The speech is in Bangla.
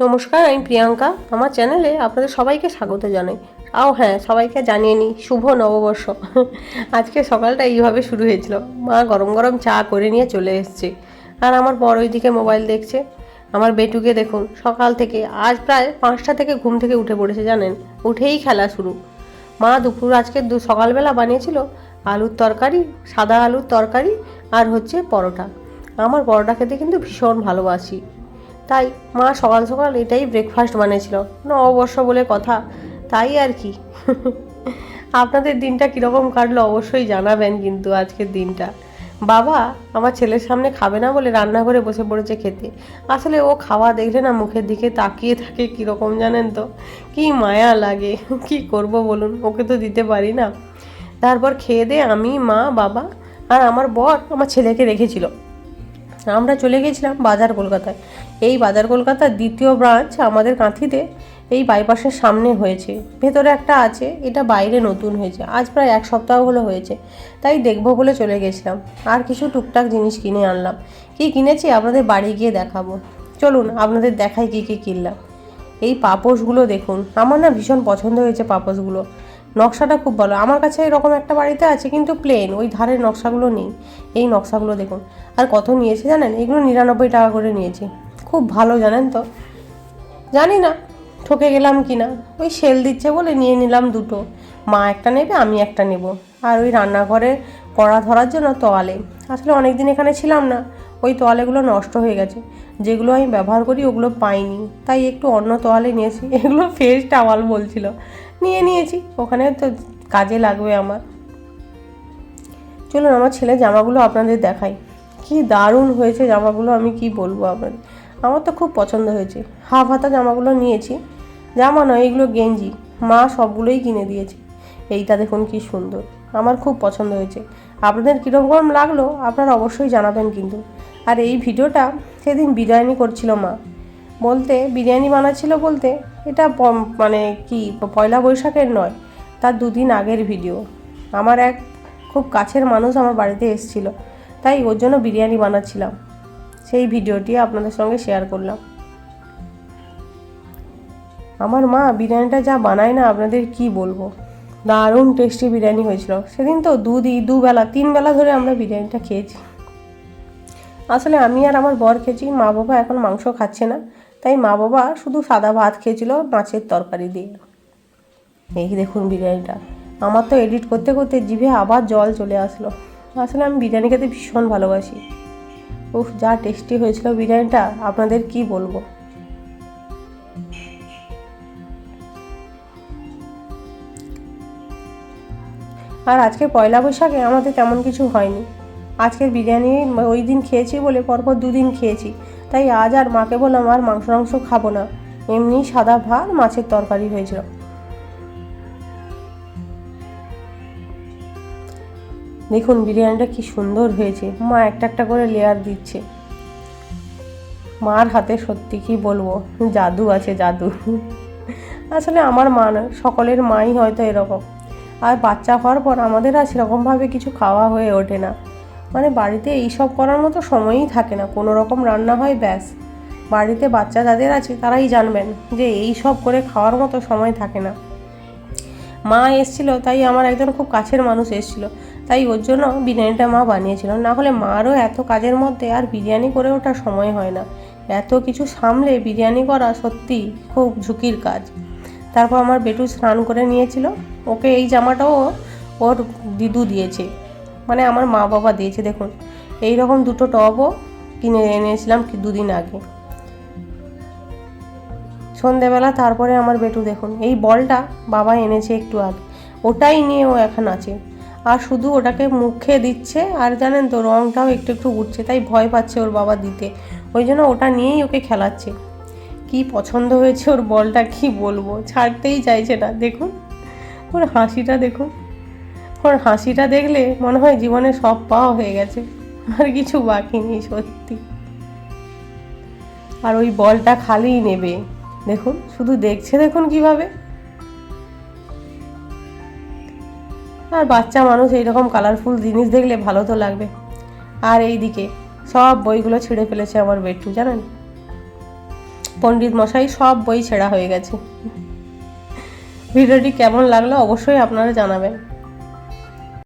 নমস্কার, আমি প্রিয়াঙ্কা। আমার চ্যানেলে আপনাদের সবাইকে স্বাগত জানাই। হ্যাঁ, সবাইকে জানিয়ে নিই শুভ নববর্ষ। আজকে সকালটা এইভাবে শুরু হয়েছিল। মা গরম গরম চা করে নিয়ে চলে এসছে, আর আমার বড় ওইদিকে মোবাইল দেখছে। আমার বেটুকে দেখুন, সকাল থেকে আজ প্রায় 5টা থেকে ঘুম থেকে উঠে পড়েছে জানেন। উঠেই খেলা শুরু। মা দুপুর আজকে সকালবেলা বানিয়েছিল আলুর তরকারি, সাদা আলুর তরকারি, আর হচ্ছে পরোটা। আমার পরোটা খেতে কিন্তু ভীষণ ভালোবাসি, তাই মা সকাল সকাল এটাই ব্রেকফাস্ট বানিয়েছিল। নববর্ষ বলে কথা, তাই আর কি। আপনাদের দিনটা কীরকম কাটলো অবশ্যই জানাবেন কিন্তু আজকের দিনটা। বাবা আমার ছেলের সামনে খাবে না বলে রান্নাঘরে বসে পড়েছে খেতে। আসলে ও খাওয়া দেখলে না মুখের দিকে তাকিয়ে থাকে কীরকম জানেন তো, কি মায়া লাগে। কি করব বলুন, ওকে তো দিতে পারি না। তারপর খেয়ে দিয়ে আমি, মা, বাবা আর আমার বর আমার ছেলেকে রেখেছিল। আমরা চলে গেছিলাম বাজার কলকাতায়। এই বাজার কলকাতার দ্বিতীয় ব্রাঞ্চ আমাদের কাঁথিতে, এই বাইপাসের সামনে হয়েছে। ভেতরে একটা আছে, এটা বাইরে নতুন হয়েছে, আজ প্রায় 1 সপ্তাহ হলো হয়েছে। তাই দেখবো বলে চলে গেছিলাম, আর কিছু টুকটাক জিনিস কিনে আনলাম। কি কিনেছি আপনাদের বাড়ি গিয়ে দেখাবো। চলুন আপনাদের দেখাই কী কী কিনলাম। এই পাপোশগুলো দেখুন, আমার না ভীষণ পছন্দ হয়েছে পাপোশগুলো। নকশাটা খুব ভালো। আমার কাছে এরকম একটা বাড়িতে আছে, কিন্তু প্লেন, ওই ধারের নকশাগুলো নেই। এই নকশাগুলো দেখুন। আর কত নিয়েছে জানেন? এগুলো 99 টাকা করে নিয়েছে। খুব ভালো জানেন তো। জানি না ঠকে গেলাম কি না, ওই সেল দিচ্ছে বলে নিয়ে নিলাম দুটো। মা একটা নেবে, আমি একটা নেব। আর ওই রান্নাঘরে কড়া ধরার জন্য তোয়ালে। আসলে অনেক দিন এখানে ছিলাম না, ওই তোয়ালেগুলো নষ্ট হয়ে গেছে। যেগুলো আমি ব্যবহার করি ওগুলো পাইনি, তাই একটু অন্য তোয়ালে নিয়েছি। এগুলো ফেস টাওয়াল বলছিল, নিয়েছি। ওখানে তো কাজে লাগবে আমার। চলুন আমার ছেলের জামাগুলো আপনাদের দেখাই। কি দারুণ হয়েছে জামাগুলো, আমি কি বলবো আপনাদের। আমার তো খুব পছন্দ হয়েছে। হাফ হাতা জামাগুলো নিয়েছি। জামা নয়, এগুলো গেঞ্জি। মা সবগুলোই কিনে দিয়েছে। এইটা দেখুন কি সুন্দর, আমার খুব পছন্দ হয়েছে। আপনাদের কীরকম লাগলো আপনারা অবশ্যই জানাবেন কিন্তু। আর এই ভিডিওটা সেদিন বিরিয়ানি করছিল মা, বলতে বিরিয়ানি বানাচ্ছিল বলতে, এটা মানে কি পয়লা বৈশাখের নয়, তার 2 দিন আগের ভিডিও। আমার এক খুব কাছের মানুষ আমার বাড়িতে এসেছিলো, তাই ওর জন্য বিরিয়ানি বানাচ্ছিলাম। সেই ভিডিওটি আপনাদের সঙ্গে শেয়ার করলাম। আমার মা বিরিয়ানিটা যা বানায় না আপনাদের কি বলবো, দারুণ টেস্টি বিরিয়ানি হয়েছিল সেদিন। তো দুবেলা 3 বেলা ধরে আমরা বিরিয়ানিটা খেয়েছি। আসলে আমি আর আমার বর খেয়েছি, মা বাবা এখন মাংস খাচ্ছে না, তাই মা বাবা শুধু সাদা ভাত খেয়েছিল মাছের তরকারি দিয়ে। এই দেখুন বিরিয়ানিটা। আমার তো এডিট করতে করতে জিভে আবার জল চলে আসলো। আসলে আমি বিরিয়ানি খেতে ভীষণ ভালোবাসি। উফ, যা টেস্টি হয়েছিল বিরিয়ানিটা, আপনাদের কি বলবো। আর আজকে পয়লা বৈশাখে আমাদের তেমন কিছু হয়নি। আজকের বিরিয়ানি ওই দিন খেয়েছি বলে পরপর 2 দিন খেয়েছি, তাই আজ আর মাকে বললাম আর মাংস খাবো না, এমনি সাদা ভাত মাছের তরকারি হয়েছিল। দেখুন বিরিয়ানিটা কি সুন্দর হয়েছে। মা একটা একটা করে লেয়ার দিচ্ছে। মার হাতে সত্যি কি বলবো, জাদু আছে, জাদু। আসলে আমার মা নয়, সকলের মাই হয়তো এরকম। আর বাচ্চা হওয়ার পর আমাদের আর সেরকমভাবে কিছু খাওয়া হয়ে ওঠে না। মানে বাড়িতে এইসব করার মতো সময়ই থাকে না, কোনো রকম রান্না হয় ব্যাস। বাড়িতে বাচ্চা যাদের আছে তারাই জানবেন যে এই সব করে খাওয়ার মতো সময় থাকে না। মা এসেছিল, তাই আমার একজন খুব কাছের মানুষ এসেছিলো, তাই ওর জন্য বিরিয়ানিটা মা বানিয়েছিল। না হলে মারও এত কাজের মধ্যে আর বিরিয়ানি করে ওঠার সময় হয় না। এত কিছু সামলে বিরিয়ানি করা সত্যি খুব ঝুঁকির কাজ। তারপর আমার বেটু স্নান করে নিয়েছিল। ওকে এই জামাটাও ওর দিদু দিয়েছে, মানে আমার মা বাবা দিয়েছে। দেখুন এই রকম দুটো টবও কিনে এনেছিলাম 2 দিন আগে সন্ধেবেলা। তারপরে আমার বেটু দেখুন, এই বলটা বাবা এনেছে একটু আগে, ওটাই নিয়ে ও এখন আছে। আর শুধু ওটাকে মুখে দিচ্ছে, আর জানেন তো রঙটাও একটু একটু উঠছে, তাই ভয় পাচ্ছে ওর বাবা দিতে, ওই জন্য ওটা নিয়েই ওকে খেলাচ্ছে। কি পছন্দ হয়েছে ওর বলটা, কি বলবো, ছাড়তেই চাইছে না। দেখুন ওর হাসিটা দেখুন, ওর হাসিটা দেখলে মনে হয় জীবনে সব পাওয়া হয়ে গেছে, আর কিছু বাকি নেই সত্যি। আর ওই বলটা খালিই নেবে, দেখুন শুধু দেখছে, দেখুন কিভাবে। আর বাচ্চা মানুষ এইরকম কালারফুল জিনিস দেখলে ভালো তো লাগবে। আর এই দিকে সব বইগুলো ছিঁড়ে ফেলেছে আমার বেটু জানেন। পণ্ডিত মশাই সব বই ছেঁড়া হয়ে গেছে। ভিডিওটি কেমন লাগলো অবশ্যই আপনারা জানাবেন।